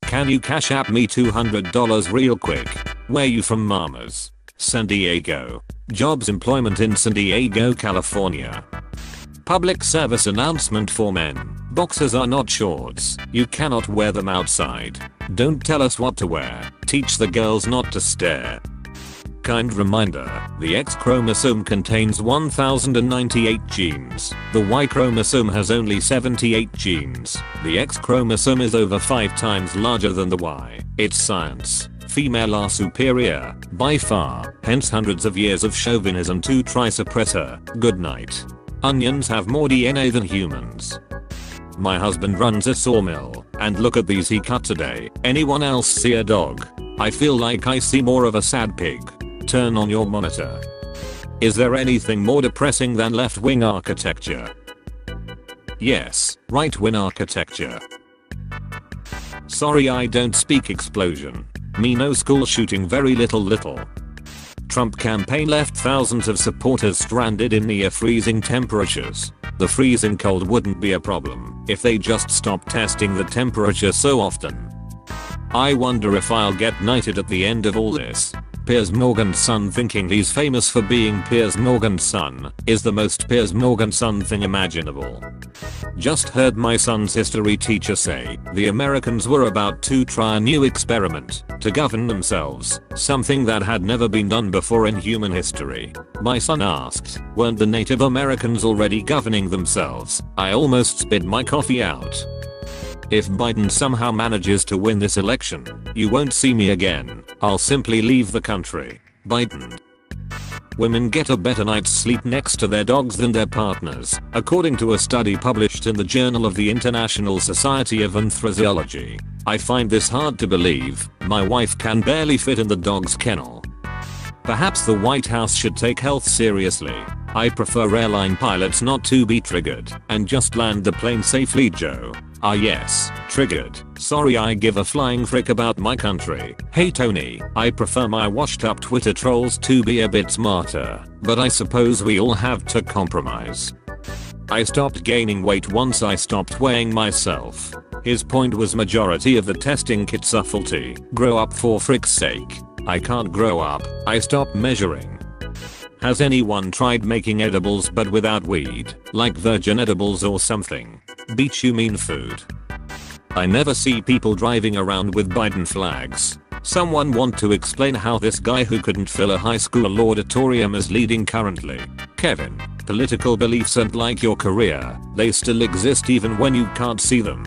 Can you cash app me $200 real quick? Where you from, mamas? San Diego. Jobs employment in San Diego, California. Public service announcement for men. Boxers are not shorts. You cannot wear them outside. Don't tell us what to wear. Teach the girls not to stare. Kind reminder, the X chromosome contains 1098 genes. The Y chromosome has only 78 genes. The X chromosome is over 5 times larger than the Y. It's science. Female are superior, by far, hence hundreds of years of chauvinism to try suppressor. Good night. Onions have more DNA than humans. My husband runs a sawmill, and look at these he cut today. Anyone else see a dog? I feel like I see more of a sad pig. Turn on your monitor. Is there anything more depressing than left-wing architecture? Yes, right-wing architecture. Sorry I don't speak explosion. Me no school shooting very little. Trump campaign left thousands of supporters stranded in near freezing temperatures. The freezing cold wouldn't be a problem if they just stopped testing the temperature so often. I wonder if I'll get knighted at the end of all this. Piers Morgan's son thinking he's famous for being Piers Morgan's son is the most Piers Morgan son thing imaginable. Just heard my son's history teacher say the Americans were about to try a new experiment to govern themselves, something that had never been done before in human history. My son asked, weren't the Native Americans already governing themselves? I almost spit my coffee out. If Biden somehow manages to win this election, you won't see me again. I'll simply leave the country. Biden. Women get a better night's sleep next to their dogs than their partners, according to a study published in the Journal of the International Society of Anthropology. I find this hard to believe. My wife can barely fit in the dog's kennel. Perhaps the White House should take health seriously. I prefer airline pilots not to be triggered and just land the plane safely, Joe. Ah yes, triggered. Sorry I give a flying frick about my country. Hey Tony, I prefer my washed up Twitter trolls to be a bit smarter, but I suppose we all have to compromise. I stopped gaining weight once I stopped weighing myself. His point was majority of the testing kits are faulty. Grow up for frick's sake. I can't grow up. I stopped measuring. Has anyone tried making edibles but without weed, like virgin edibles or something? Beach, you mean food? I never see people driving around with Biden flags. Someone want to explain how this guy who couldn't fill a high school auditorium is leading currently? Kevin, political beliefs aren't like your career, they still exist even when you can't see them.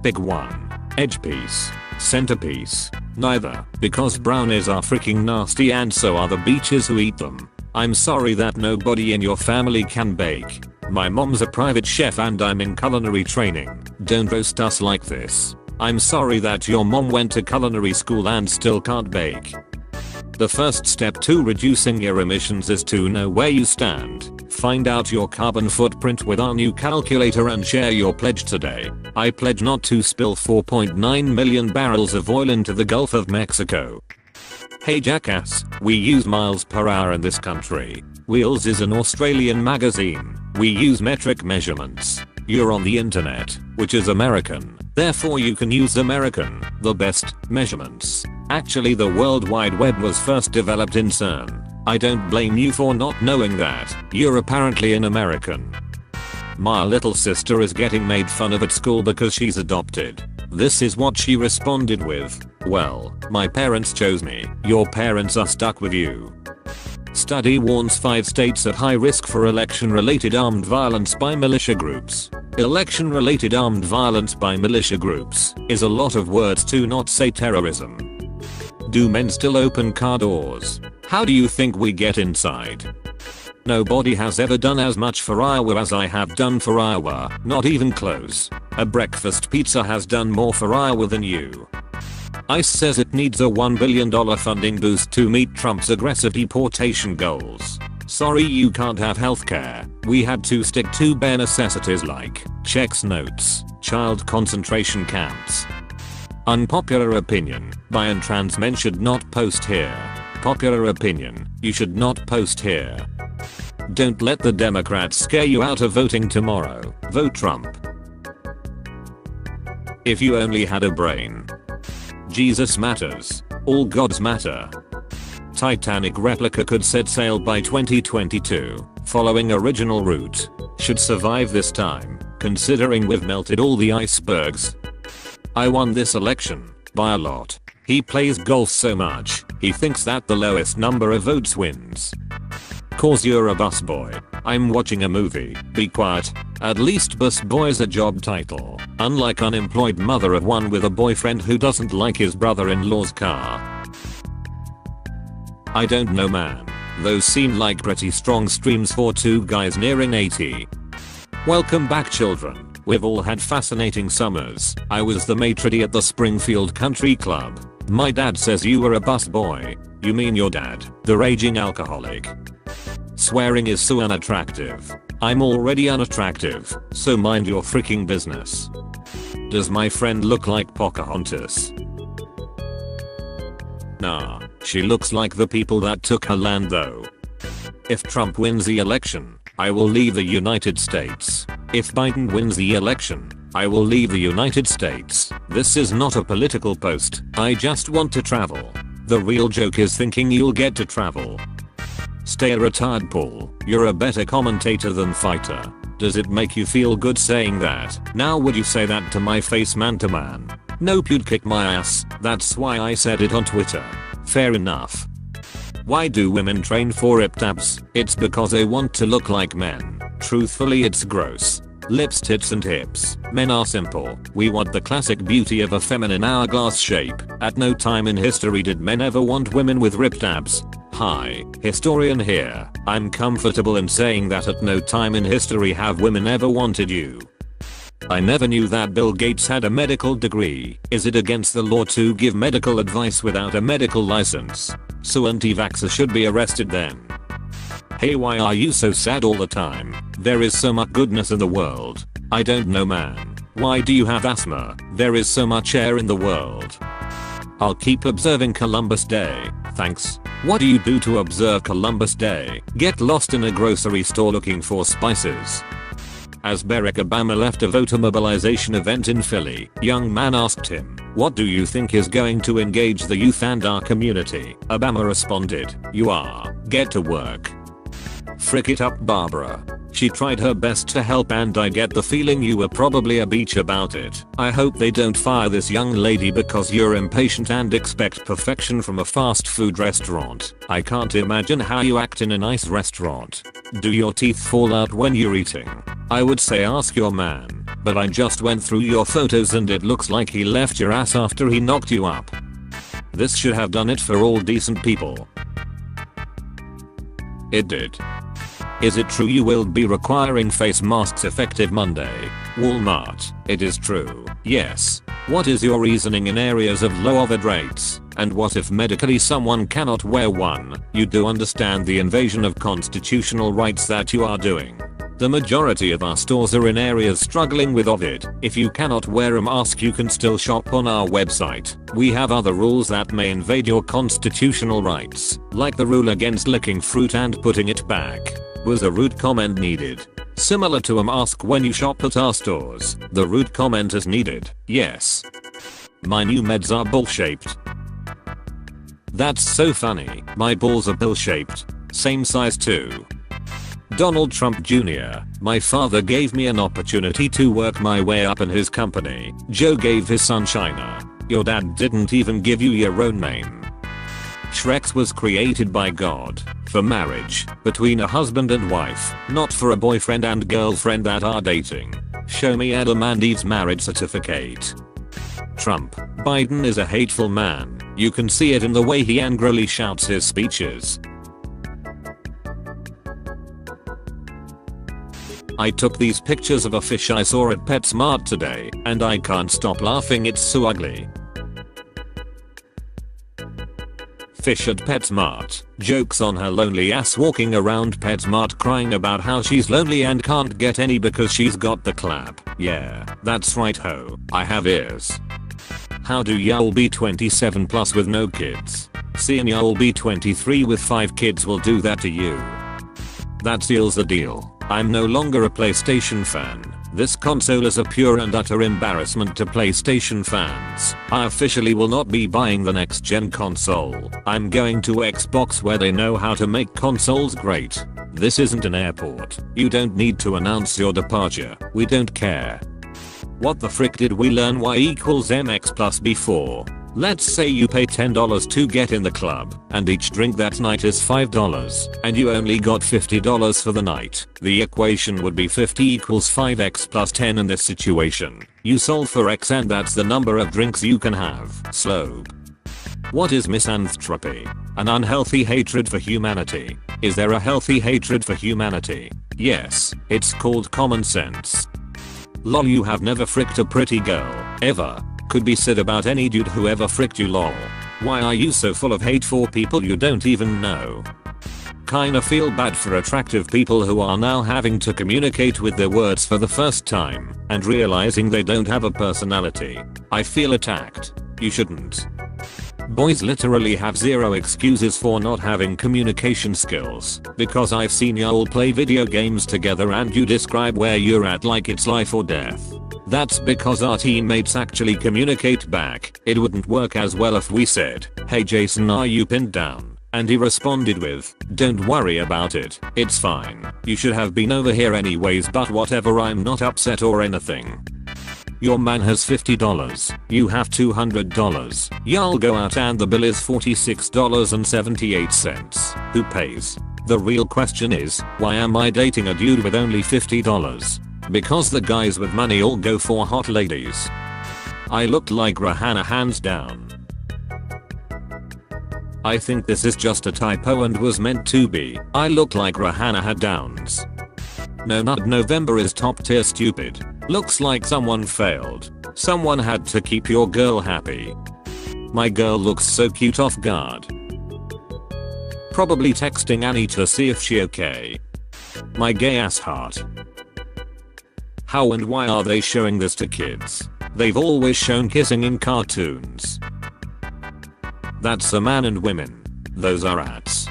Big one. Edge piece. Centerpiece. Neither, because brownies are freaking nasty and so are the beaches who eat them. I'm sorry that nobody in your family can bake. My mom's a private chef and I'm in culinary training. Don't roast us like this. I'm sorry that your mom went to culinary school and still can't bake. The first step to reducing your emissions is to know where you stand. Find out your carbon footprint with our new calculator and share your pledge today. I pledge not to spill 4.9 million barrels of oil into the Gulf of Mexico. Hey jackass, we use miles per hour in this country. Wheels is an Australian magazine. We use metric measurements. You're on the internet, which is American. Therefore you can use American, the best, measurements. Actually the World Wide Web was first developed in CERN. I don't blame you for not knowing that. You're apparently an American. My little sister is getting made fun of at school because she's adopted. This is what she responded with. Well, my parents chose me. Your parents are stuck with you. Study warns 5 states at high risk for election-related armed violence by militia groups. Election-related armed violence by militia groups is a lot of words to not say terrorism. Do men still open car doors? How do you think we get inside? Nobody has ever done as much for Iowa as I have done for Iowa, not even close. A breakfast pizza has done more for Iowa than you. ICE says it needs a $1 billion funding boost to meet Trump's aggressive deportation goals. Sorry you can't have healthcare. We had to stick to bare necessities like checks, notes, child concentration camps. Unpopular opinion, bi and trans men should not post here. Popular opinion, you should not post here. Don't let the Democrats scare you out of voting tomorrow. Vote Trump. If you only had a brain, Jesus matters. All gods matter. Titanic replica could set sail by 2022, following original route. Should survive this time, considering we've melted all the icebergs. I won this election, by a lot. He plays golf so much, he thinks that the lowest number of votes wins. Cause you're a busboy. I'm watching a movie, be quiet. At least busboy's a job title, unlike unemployed mother of one with a boyfriend who doesn't like his brother-in-law's car. I don't know man. Those seem like pretty strong streams for two guys nearing 80. Welcome back children. We've all had fascinating summers. I was the maitre d' at the Springfield Country Club. My dad says you were a busboy. You mean your dad, the raging alcoholic. Swearing is so unattractive. I'm already unattractive, so mind your freaking business. Does my friend look like Pocahontas? Nah, she looks like the people that took her land though. If Trump wins the election, I will leave the United States. If Biden wins the election, I will leave the United States. This is not a political post, I just want to travel. The real joke is thinking you'll get to travel. Stay a retard Paul, you're a better commentator than fighter. Does it make you feel good saying that? Now would you say that to my face man to man? Nope, you'd kick my ass, that's why I said it on Twitter. Fair enough. Why do women train for ripped abs? It's because they want to look like men. Truthfully it's gross. Lips, tits and hips. Men are simple. We want the classic beauty of a feminine hourglass shape. At no time in history did men ever want women with ripped abs. Hi, historian here. I'm comfortable in saying that at no time in history have women ever wanted you. I never knew that Bill Gates had a medical degree. Is it against the law to give medical advice without a medical license? So anti-vaxxers should be arrested then. Hey, why are you so sad all the time? There is so much goodness in the world. I don't know man. Why do you have asthma? There is so much air in the world. I'll keep observing Columbus Day. Thanks. What do you do to observe Columbus Day? Get lost in a grocery store looking for spices. As Barack Obama left a voter mobilization event in Philly, young man asked him, "What do you think is going to engage the youth and our community?" Obama responded, "You are. Get to work." Frick it up Barbara. She tried her best to help and I get the feeling you were probably a beach about it. I hope they don't fire this young lady because you're impatient and expect perfection from a fast food restaurant. I can't imagine how you act in a nice restaurant. Do your teeth fall out when you're eating? I would say ask your man, but I just went through your photos and it looks like he left your ass after he knocked you up. This should have done it for all decent people. It did. Is it true you will be requiring face masks effective Monday? Walmart. It is true. Yes. What is your reasoning in areas of low COVID rates? And what if medically someone cannot wear one? You do understand the invasion of constitutional rights that you are doing. The majority of our stores are in areas struggling with COVID. If you cannot wear a mask you can still shop on our website. We have other rules that may invade your constitutional rights, like the rule against licking fruit and putting it back. Was a rude comment needed? Similar to a mask when you shop at our stores, the rude comment is needed. Yes. My new meds are ball shaped. That's so funny. My balls are pill shaped. Same size too. Donald Trump Jr. My father gave me an opportunity to work my way up in his company. Joe gave his son China. Your dad didn't even give you your own name. Shrek was created by God for marriage between a husband and wife, not for a boyfriend and girlfriend that are dating. Show me Adam and Eve's marriage certificate. Trump. Biden is a hateful man. You can see it in the way he angrily shouts his speeches. I took these pictures of a fish I saw at PetSmart today, and I can't stop laughing, it's so ugly. Fish at PetSmart. Jokes on her lonely ass walking around PetSmart crying about how she's lonely and can't get any because she's got the clap. Yeah, that's right ho. I have ears. How do y'all be 27 plus with no kids? Seeing y'all be 23 with 5 kids will do that to you. That seals the deal. I'm no longer a PlayStation fan. This console is a pure and utter embarrassment to PlayStation fans. I officially will not be buying the next gen console. I'm going to Xbox where they know how to make consoles great. This isn't an airport. You don't need to announce your departure. We don't care. What the frick did we learn Y equals MX plus B for? Let's say you pay $10 to get in the club, and each drink that night is $5, and you only got $50 for the night. The equation would be 50 equals 5x plus 10 in this situation. You solve for x and that's the number of drinks you can have. Slope. What is misanthropy? An unhealthy hatred for humanity. Is there a healthy hatred for humanity? Yes, it's called common sense. Lol, you have never fricked a pretty girl, ever. Could be said about any dude who ever fricked you, lol. Why are you so full of hate for people you don't even know? Kinda feel bad for attractive people who are now having to communicate with their words for the first time and realizing they don't have a personality. I feel attacked. You shouldn't. Boys literally have zero excuses for not having communication skills, because I've seen y'all play video games together and you describe where you're at like it's life or death. That's because our teammates actually communicate back. It wouldn't work as well if we said, "Hey Jason, are you pinned down?" And he responded with, "Don't worry about it, it's fine. You should have been over here anyways, but whatever, I'm not upset or anything." Your man has $50. You have $200. Y'all go out and the bill is $46.78. Who pays? The real question is, why am I dating a dude with only $50? Because the guys with money all go for hot ladies. I looked like Rihanna hands down. I think this is just a typo and was meant to be. I look like Rihanna had downs. No, not November is top tier stupid. Looks like someone failed. Someone had to keep your girl happy. My girl looks so cute off guard. Probably texting Annie to see if she okay. My gay ass heart. How and why are they showing this to kids? They've always shown kissing in cartoons. That's a man and women. Those are rats.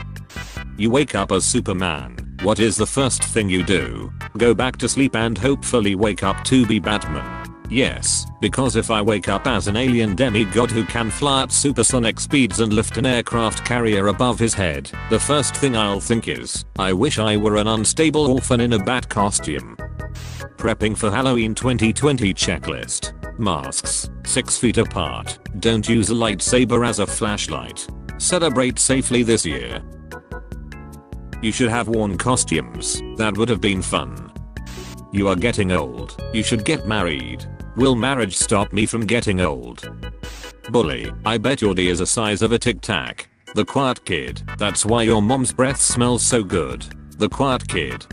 You wake up as Superman. What is the first thing you do? Go back to sleep and hopefully wake up to be Batman. Yes, because if I wake up as an alien demigod who can fly at supersonic speeds and lift an aircraft carrier above his head, the first thing I'll think is, I wish I were an unstable orphan in a bat costume. Prepping for Halloween 2020 checklist. Masks, 6 feet apart. Don't use a lightsaber as a flashlight. Celebrate safely this year. You should have worn costumes. That would have been fun. You are getting old. You should get married. Will marriage stop me from getting old? Bully, I bet your D is the size of a Tic Tac. The quiet kid. That's why your mom's breath smells so good. The quiet kid.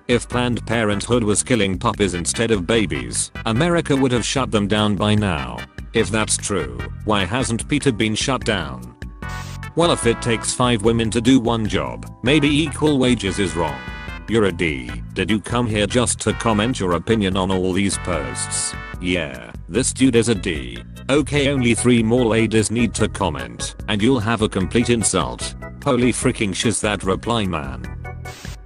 If Planned Parenthood was killing puppies instead of babies, America would have shut them down by now. If that's true, why hasn't PETA been shut down? Well, if it takes 5 women to do one job, maybe equal wages is wrong. You're a D. Did you come here just to comment your opinion on all these posts? Yeah, this dude is a D. Okay, only 3 more ladies need to comment, and you'll have a complete insult. Holy freaking shiz, that reply, man.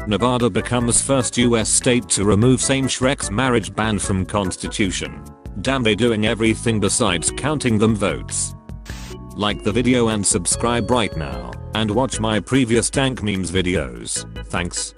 Nevada becomes first US state to remove same-sex marriage ban from constitution. Damn, they doing everything besides counting them votes. Like the video and subscribe right now, and watch my previous Dank memes videos. Thanks.